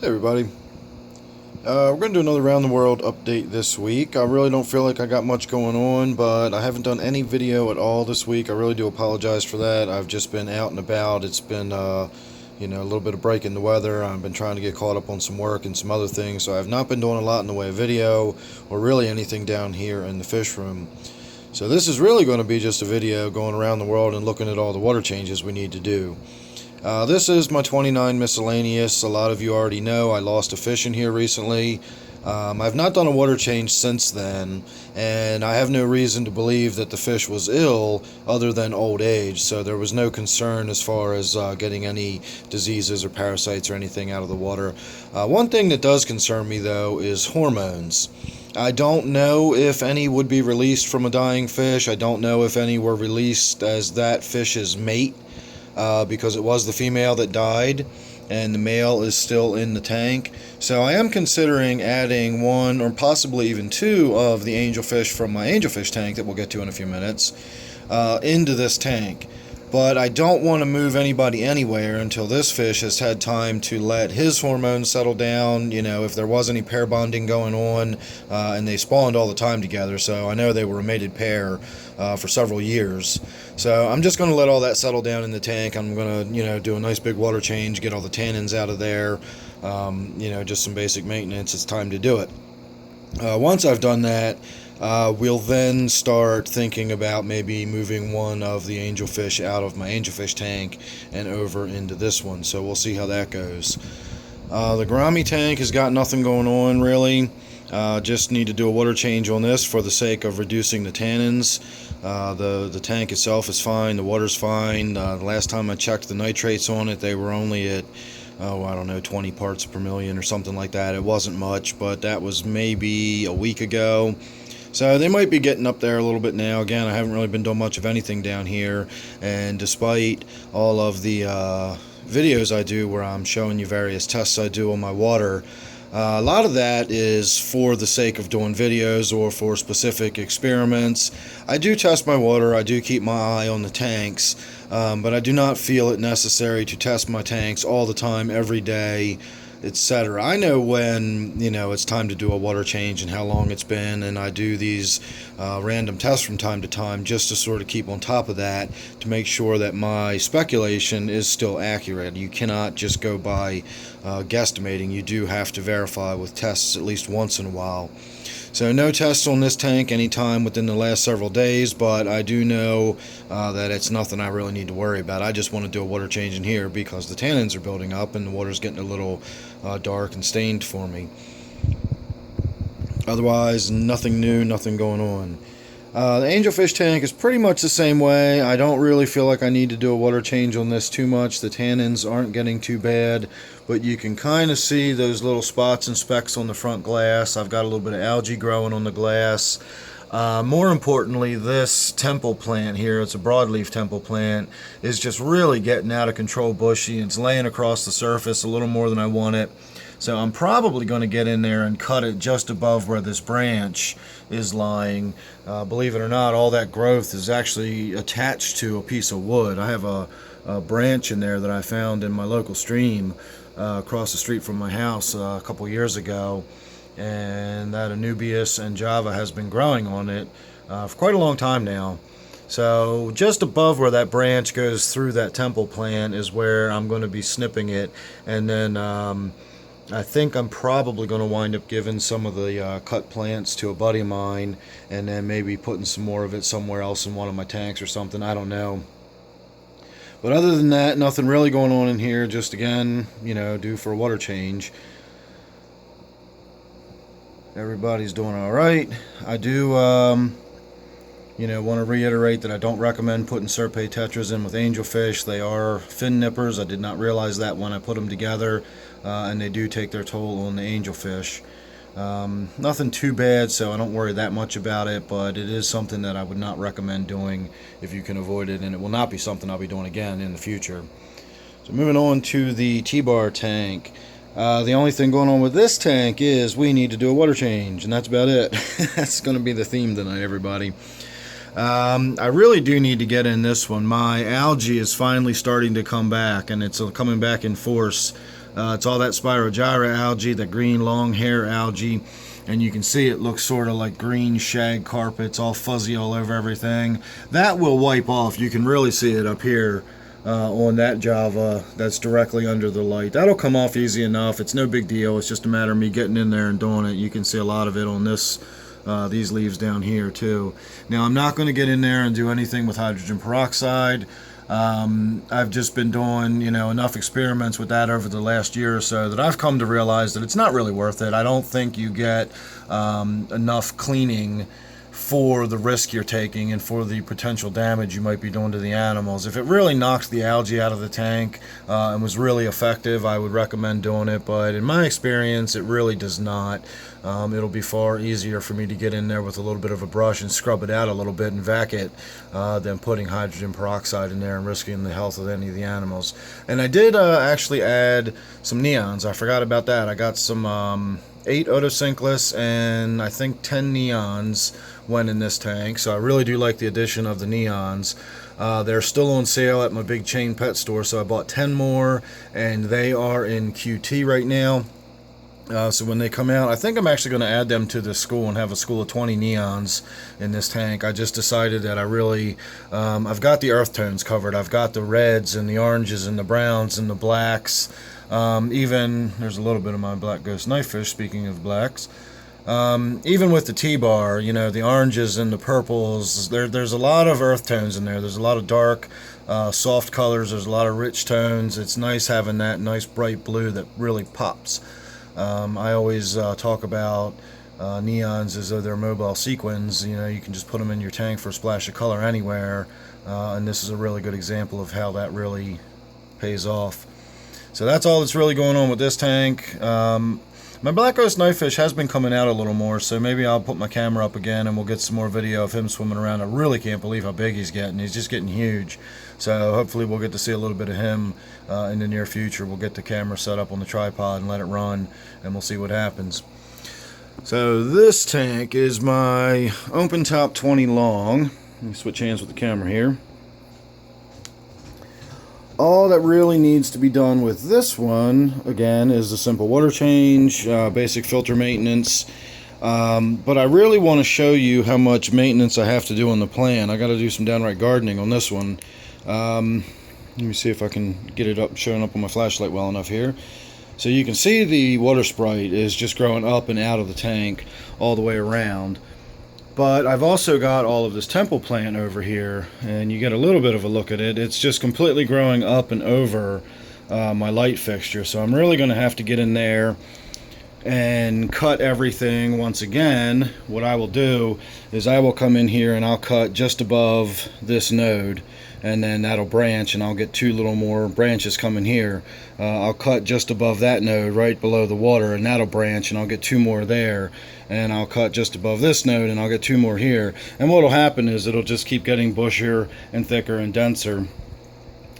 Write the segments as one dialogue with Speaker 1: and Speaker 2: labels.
Speaker 1: Hey everybody, we're going to do another round the world update this week. I really don't feel like I got much going on, but I haven't done any video at all this week. I really do apologize for that. I've just been out and about. It's been a little bit of break in the weather. I've been trying to get caught up on some work and some other things, so I've not been doing a lot in the way of video or really anything down here in the fish room. So this is really going to be just a video going around the world and looking at all the water changes we need to do. This is my 29 Miscellaneous. A lot of you already know I lost a fish in here recently. I've not done a water change since then, and I have no reason to believe that the fish was ill other than old age, so there was no concern as far as getting any diseases or parasites or anything out of the water. One thing that does concern me, though, is hormones. I don't know if any would be released from a dying fish. I don't know if any were released as that fish's mate. Because it was the female that died and the male is still in the tank. So I am considering adding one or possibly even two of the angelfish from my angelfish tank that we'll get to in a few minutes into this tank. But I don't want to move anybody anywhere until this fish has had time to let his hormones settle down, if there was any pair bonding going on, and they spawned all the time together, so I know they were a mated pair for several years. So I'm just going to let all that settle down in the tank. I'm going to, do a nice big water change, get all the tannins out of there, just some basic maintenance. It's time to do it. Once I've done that, we'll then start thinking about maybe moving one of the angelfish out of my angelfish tank and over into this one. So we'll see how that goes. The Gourami tank has got nothing going on really. Just need to do a water change on this for the sake of reducing the tannins. The tank itself is fine. The water's fine. The last time I checked the nitrates on it, they were only at 20 parts per million or something like that. It wasn't much, but that was maybe a week ago. So they might be getting up there a little bit now. Again, I haven't really been doing much of anything down here, and despite all of the videos I do where I'm showing you various tests I do on my water, a lot of that is for the sake of doing videos or for specific experiments. I do test my water, I do keep my eye on the tanks, but I do not feel it necessary to test my tanks all the time, every day, etc. I know when, it's time to do a water change and how long it's been, and I do these random tests from time to time just to sort of keep on top of that to make sure that my speculation is still accurate. You cannot just go by guesstimating. You do have to verify with tests at least once in a while. So no tests on this tank anytime within the last several days, but I do know that it's nothing I really need to worry about. I just want to do a water change in here because the tannins are building up and the water's getting a little dark and stained for me. Otherwise, nothing new, nothing going on. The angelfish tank is pretty much the same way. I don't really feel like I need to do a water change on this too much. The tannins aren't getting too bad, but you can kind of see those little spots and specks on the front glass. I've got a little bit of algae growing on the glass. More importantly, this temple plant here, it's a broadleaf temple plant, is just really getting out of control bushy. It's laying across the surface a little more than I want it. So I'm probably going to get in there and cut it just above where this branch is lying. Believe it or not, all that growth is actually attached to a piece of wood. I have a branch in there that I found in my local stream across the street from my house a couple years ago, and that Anubias and Java has been growing on it for quite a long time now. So just above where that branch goes through that temple plant is where I'm going to be snipping it, and then I think I'm probably going to wind up giving some of the cut plants to a buddy of mine, and then maybe putting some more of it somewhere else in one of my tanks or something. I don't know. But other than that, nothing really going on in here. Just again, due for a water change. Everybody's doing all right. I do, want to reiterate that I don't recommend putting Serpae tetras in with angelfish. They are fin nippers. I did not realize that when I put them together, and they do take their toll on the angelfish. Nothing too bad, so I don't worry that much about it, but it is something that I would not recommend doing if you can avoid it, and it will not be something I'll be doing again in the future. So moving on to the T-bar tank. The only thing going on with this tank is we need to do a water change, and that's about it. That's going to be the theme tonight, everybody. I really do need to get in this one. My algae is finally starting to come back, and it's coming back in force. It's all that Spirogyra algae, the green long hair algae, and you can see it looks sort of like green shag carpets, all fuzzy all over everything. That will wipe off. You can really see it up here on that Java that's directly under the light. That'll come off easy enough. It's no big deal. It's just a matter of me getting in there and doing it. You can see a lot of it on this these leaves down here too. Now I'm not going to get in there and do anything with hydrogen peroxide. I've just been doing, enough experiments with that over the last year or so that I've come to realize that it's not really worth it. I don't think you get enough cleaning for the risk you're taking and for the potential damage you might be doing to the animals. If it really knocked the algae out of the tank and was really effective, I would recommend doing it, but in my experience it really does not. It'll be far easier for me to get in there with a little bit of a brush and scrub it out a little bit and vac it than putting hydrogen peroxide in there and risking the health of any of the animals. And I did actually add some neons. I forgot about that. I got some 8 otosynchlas and I think 10 neons went in this tank, so I really do like the addition of the neons. They're still on sale at my big chain pet store, so I bought 10 more and they are in QT right now. So when they come out, I think I'm actually going to add them to the school and have a school of 20 neons in this tank. I just decided that I really, I've got the earth tones covered. I've got the reds and the oranges and the browns and the blacks. Even, there's a little bit of my black ghost knifefish, speaking of blacks. Even with the T-bar, the oranges and the purples, there's a lot of earth tones in there. There's a lot of dark, soft colors. There's a lot of rich tones. It's nice having that nice bright blue that really pops. I always talk about neons as though they're mobile sequins. You can just put them in your tank for a splash of color anywhere, and this is a really good example of how that really pays off. So that's all that's really going on with this tank. My black ghost knifefish has been coming out a little more, so maybe I'll put my camera up again and we'll get some more video of him swimming around. I really can't believe how big he's getting. He's just getting huge. So hopefully we'll get to see a little bit of him in the near future. We'll get the camera set up on the tripod and let it run, and we'll see what happens. So this tank is my open top 20 long. Let me switch hands with the camera here. All that really needs to be done with this one, again, is a simple water change, basic filter maintenance. But I really want to show you how much maintenance I have to do on the plant. I got to do some downright gardening on this one. Let me see if I can get it up, showing up on my flashlight well enough here. So you can see the water sprite is just growing up and out of the tank all the way around. But I've also got all of this temple plant over here, and you get a little bit of a look at it. It's just completely growing up and over my light fixture. So I'm really going to have to get in there and cut everything once again. What I will do is I will come in here and I'll cut just above this node, and then that'll branch, and I'll get 2 little more branches coming here. I'll cut just above that node right below the water, and that'll branch, and I'll get 2 more there. And I'll cut just above this node and I'll get 2 more here. And what will happen is it'll just keep getting bushier and thicker and denser,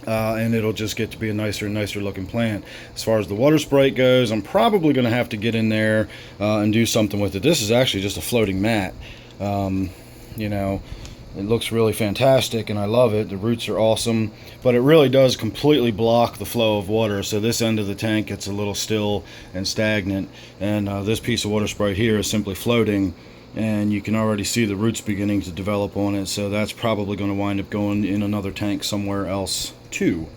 Speaker 1: and it'll just get to be a nicer and nicer looking plant. As far as the water sprite goes, I'm probably going to have to get in there and do something with it. This is actually just a floating mat. It looks really fantastic and I love it. The roots are awesome, but it really does completely block the flow of water, so this end of the tank gets a little still and stagnant, and this piece of water sprite here is simply floating, and you can already see the roots beginning to develop on it, so that's probably going to wind up going in another tank somewhere else too.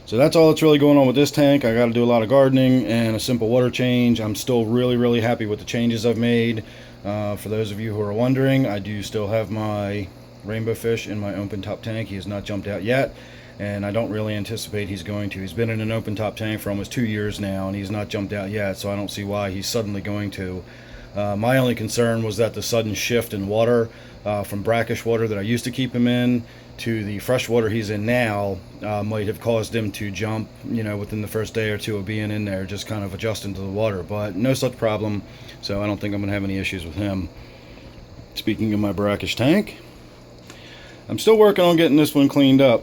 Speaker 1: So that's all that's really going on with this tank. I got to do a lot of gardening and a simple water change. I'm still really happy with the changes I've made. For those of you who are wondering, I do still have my rainbow fish in my open top tank. He has not jumped out yet, and I don't really anticipate he's going to. He's been in an open top tank for almost 2 years now, and he's not jumped out yet, so I don't see why he's suddenly going to. My only concern was that the sudden shift in water from brackish water that I used to keep him in to the fresh water he's in now might have caused him to jump, within the first day or 2 of being in there, just kind of adjusting to the water. But no such problem, so I don't think I'm going to have any issues with him. Speaking of my brackish tank, I'm still working on getting this one cleaned up.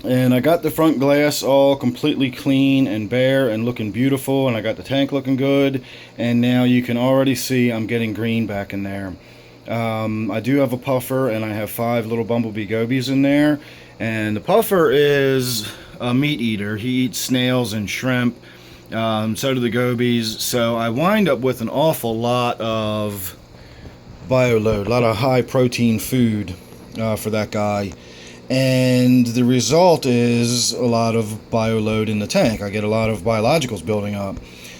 Speaker 1: And I got the front glass all completely clean and bare and looking beautiful, and I got the tank looking good, and now you can already see I'm getting green back in there. I do have a puffer, and I have 5 little bumblebee gobies in there, and the puffer is a meat eater. He eats snails and shrimp. So do the gobies. So I wind up with an awful lot of bioload, a lot of high protein food for that guy. And the result is a lot of bioload in the tank. I get a lot of biologicals building up.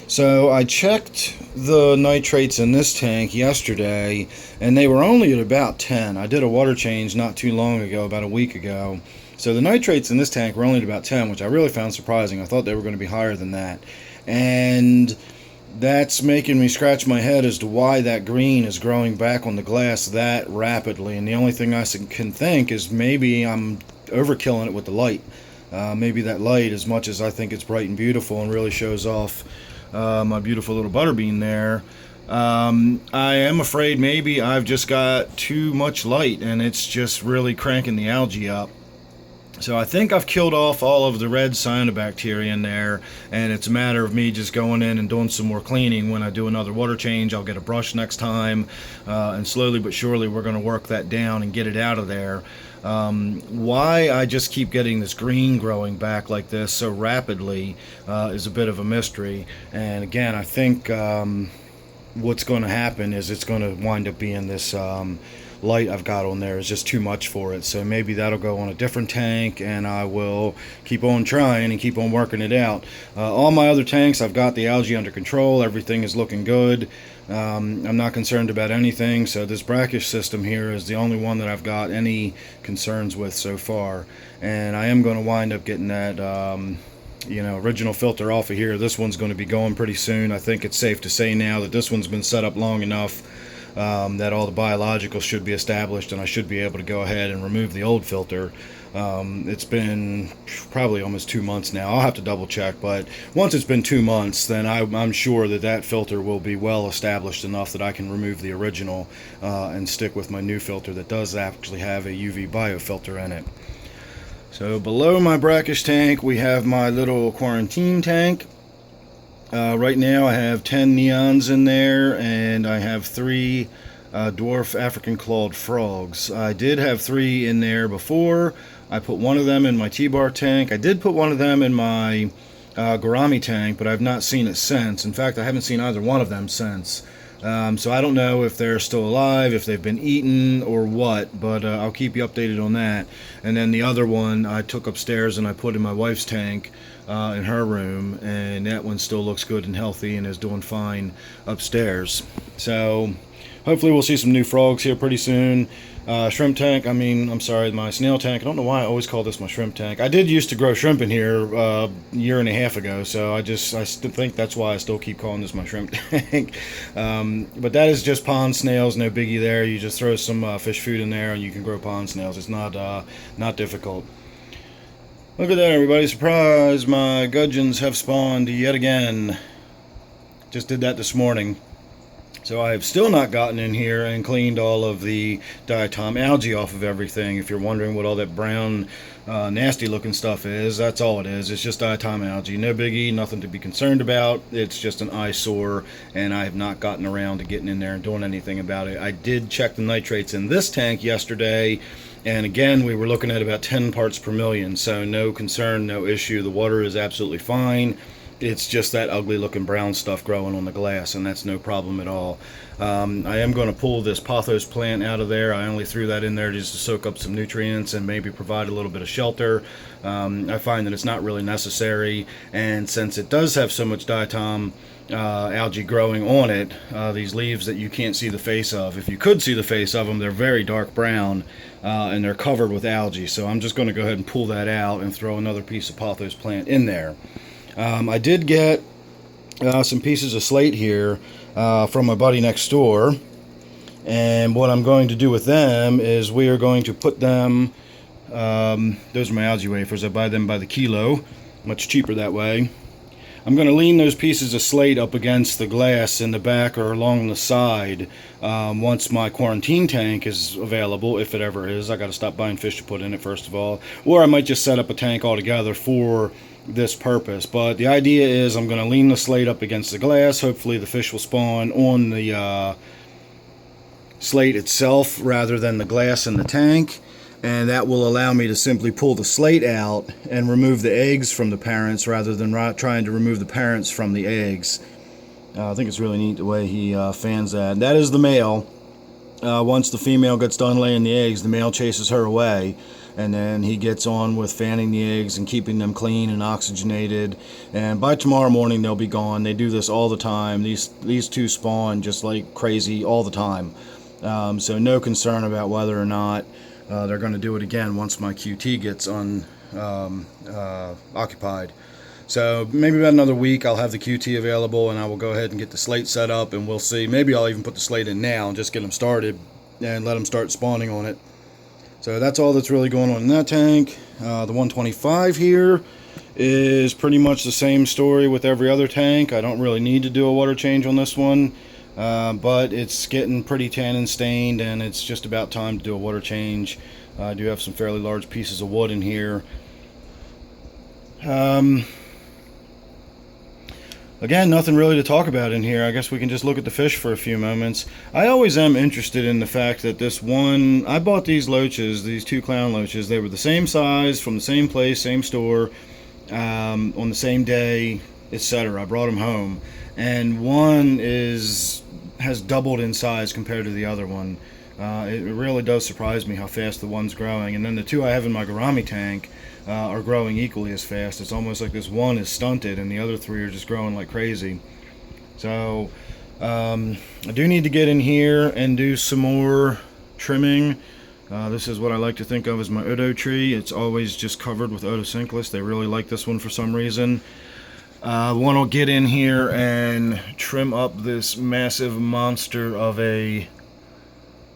Speaker 1: So I checked the nitrates in this tank yesterday, and they were only at about 10. I did a water change not too long ago, about a week ago. So the nitrates in this tank were only at about 10, which I really found surprising. I thought they were going to be higher than that. And that's making me scratch my head as to why that green is growing back on the glass that rapidly. And the only thing I can think is maybe I'm overkilling it with the light. Maybe that light, as much as I think it's bright and beautiful and really shows off my beautiful little butterbean there, I am afraid maybe I've just got too much light and it's just really cranking the algae up. So I think I've killed off all of the red cyanobacteria in there, and it's a matter of me just going in and doing some more cleaning. When I do another water change, I'll get a brush next time, and slowly but surely we're going to work that down and get it out of there. Why I just keep getting this green growing back like this so rapidly is a bit of a mystery. And again, I think what's going to happen is it's going to wind up being this light I've got on there is just too much for it. So maybe that'll go on a different tank, and I will keep on trying and keep on working it out. All my other tanks, I've got the algae under control. Everything is looking good. I'm not concerned about anything. So this brackish system here is the only one that I've got any concerns with so far. And I am going to wind up getting that original filter off of here. This one's going to be going pretty soon. I think it's safe to say now that this one's been set up long enough that all the biologicals should be established, and I should be able to go ahead and remove the old filter. It's been probably almost 2 months now. I'll have to double check, but once it's been 2 months, then I'm sure that that filter will be well established enough that I can remove the original and stick with my new filter that does actually have a UV biofilter in it. So below my brackish tank, we have my little quarantine tank. Right now I have 10 neons in there, and I have 3 dwarf African clawed frogs. I did have 3 in there before. I put one of them in my T-bar tank. I did put one of them in my Gourami tank, but I've not seen it since. In fact, I haven't seen either one of them since. So I don't know if they're still alive, if they've been eaten, or what, but I'll keep you updated on that. And then the other one I took upstairs and I put in my wife's tank in her room, and that one still looks good and healthy and is doing fine upstairs. So hopefully we'll see some new frogs here pretty soon. Shrimp tank, my snail tank. I don't know why I always call this my shrimp tank. I did used to grow shrimp in here a year and a half ago, so I still think that's why I still keep calling this my shrimp tank. But that is just pond snails, no biggie there. You just throw some fish food in there and you can grow pond snails. It's not difficult. Look at that, everybody. Surprise, my gudgeons have spawned yet again. Just did that this morning. So I have still not gotten in here and cleaned all of the diatom algae off of everything. If you're wondering what all that brown, nasty looking stuff is, that's all it is. It's just diatom algae. No biggie, nothing to be concerned about. It's just an eyesore, and I have not gotten around to getting in there and doing anything about it. I did check the nitrates in this tank yesterday, and again, we were looking at about 10 parts per million. So no concern, no issue. The water is absolutely fine. It's just that ugly looking brown stuff growing on the glass, and that's no problem at all. I am going to pull this pothos plant out of there. I only threw that in there just to soak up some nutrients and maybe provide a little bit of shelter. I find that it's not really necessary, and since it does have so much diatom algae growing on it, these leaves that you can't see the face of, if you could see the face of them, they're very dark brown, and they're covered with algae. So I'm just going to go ahead and pull that out and throw another piece of pothos plant in there. I did get some pieces of slate here from my buddy next door, and what I'm going to do with them is we are going to put them, those are my algae wafers. I buy them by the kilo, much cheaper that way. I'm going to lean those pieces of slate up against the glass in the back or along the side once my quarantine tank is available, if it ever is. I got to stop buying fish to put in it first of all, or I might just set up a tank altogether for this purpose. But the idea is I'm going to lean the slate up against the glass. Hopefully the fish will spawn on the slate itself rather than the glass in the tank. and that will allow me to simply pull the slate out and remove the eggs from the parents rather than trying to remove the parents from the eggs. I think it's really neat the way he fans that. That is the male. Once the female gets done laying the eggs, the male chases her away, and then he gets on with fanning the eggs and keeping them clean and oxygenated, and by tomorrow morning they'll be gone. They do this all the time. These two spawn just like crazy all the time, so no concern about whether or not they're going to do it again once my QT gets occupied. So maybe about another week I'll have the QT available, and I will go ahead and get the slate set up, and we'll see. Maybe I'll even put the slate in now and just get them started and let them start spawning on it. So that's all that's really going on in that tank. The 125 here is pretty much the same story with every other tank. I don't really need to do a water change on this one, but it's getting pretty tannin stained, and it's just about time to do a water change. I do have some fairly large pieces of wood in here. Again, nothing really to talk about in here. I guess we can just look at the fish for a few moments. I always am interested in the fact that this one, I bought these loaches, these two clown loaches. They were the same size, from the same place, same store, on the same day, etc. I brought them home, and one has doubled in size compared to the other one. It really does surprise me how fast the one's growing. And then the two I have in my Gourami tank are growing equally as fast. It's almost like this one is stunted and the other three are just growing like crazy. So I do need to get in here and do some more trimming. This is what I like to think of as my Odo tree. It's always just covered with Otocinclus. They really like this one for some reason. I want to get in here and trim up this massive monster of a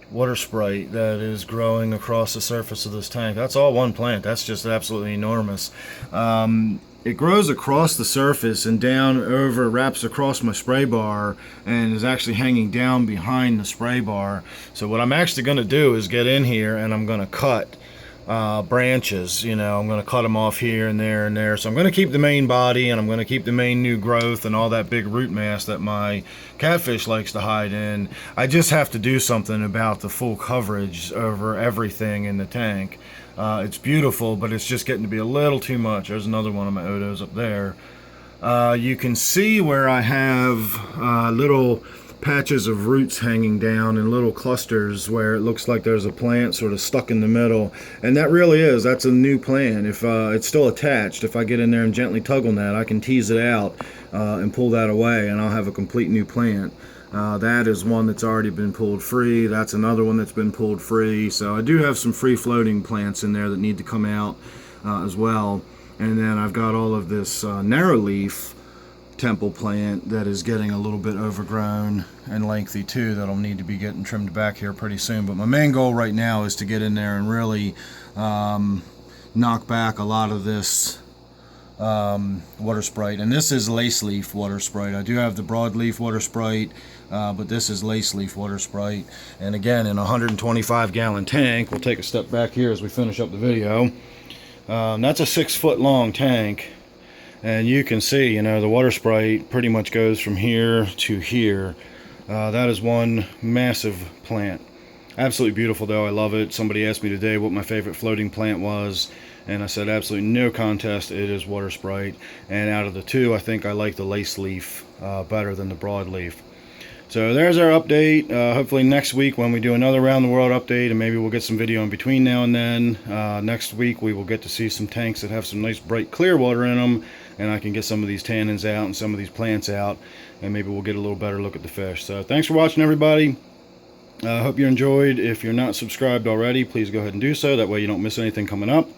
Speaker 1: water sprite that is growing across the surface of this tank. That's all one plant. That's just absolutely enormous. It grows across the surface and down over, wraps across my spray bar, and is actually hanging down behind the spray bar. So what I'm actually going to do is get in here and I'm going to cut branches. You know, I'm going to cut them off here and there and there. So I'm going to keep the main body, and I'm going to keep the main new growth and all that big root mass that my catfish likes to hide in. I just have to do something about the full coverage over everything in the tank. It's beautiful, but it's just getting to be a little too much. There's another one of my Odos up there. You can see where I have little patches of roots hanging down in little clusters where it looks like there's a plant sort of stuck in the middle, and that really is, that's a new plant. If it's still attached, if I get in there and gently tug on that, I can tease it out and pull that away, and I'll have a complete new plant. That is one that's already been pulled free. That's another one that's been pulled free. So I do have some free floating plants in there that need to come out as well. And then I've got all of this narrow leaf temple plant that is getting a little bit overgrown and lengthy too. That'll need to be getting trimmed back here pretty soon. But my main goal right now is to get in there and really knock back a lot of this water sprite. And this is lace leaf water sprite. I do have the broadleaf water sprite, but this is lace leaf water sprite. And again, in a 125 gallon tank, we'll take a step back here as we finish up the video. That's a 6-foot long tank. And you can see, you know, the water sprite pretty much goes from here to here. That is one massive plant. Absolutely beautiful though, I love it. Somebody asked me today what my favorite floating plant was, and I said absolutely no contest, it is water sprite. And out of the two, I think I like the lace leaf better than the broadleaf. So there's our update. Hopefully next week when we do another Around the World update, and maybe we'll get some video in between now and then. Next week we will get to see some tanks that have some nice bright clear water in them, and I can get some of these tannins out and some of these plants out, and maybe we'll get a little better look at the fish. So thanks for watching, everybody. I hope you enjoyed. If you're not subscribed already, please go ahead and do so. That way you don't miss anything coming up.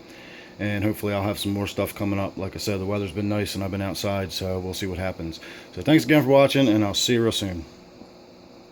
Speaker 1: And hopefully I'll have some more stuff coming up. Like I said, the weather's been nice and I've been outside, so we'll see what happens. So thanks again for watching, and I'll see you real soon.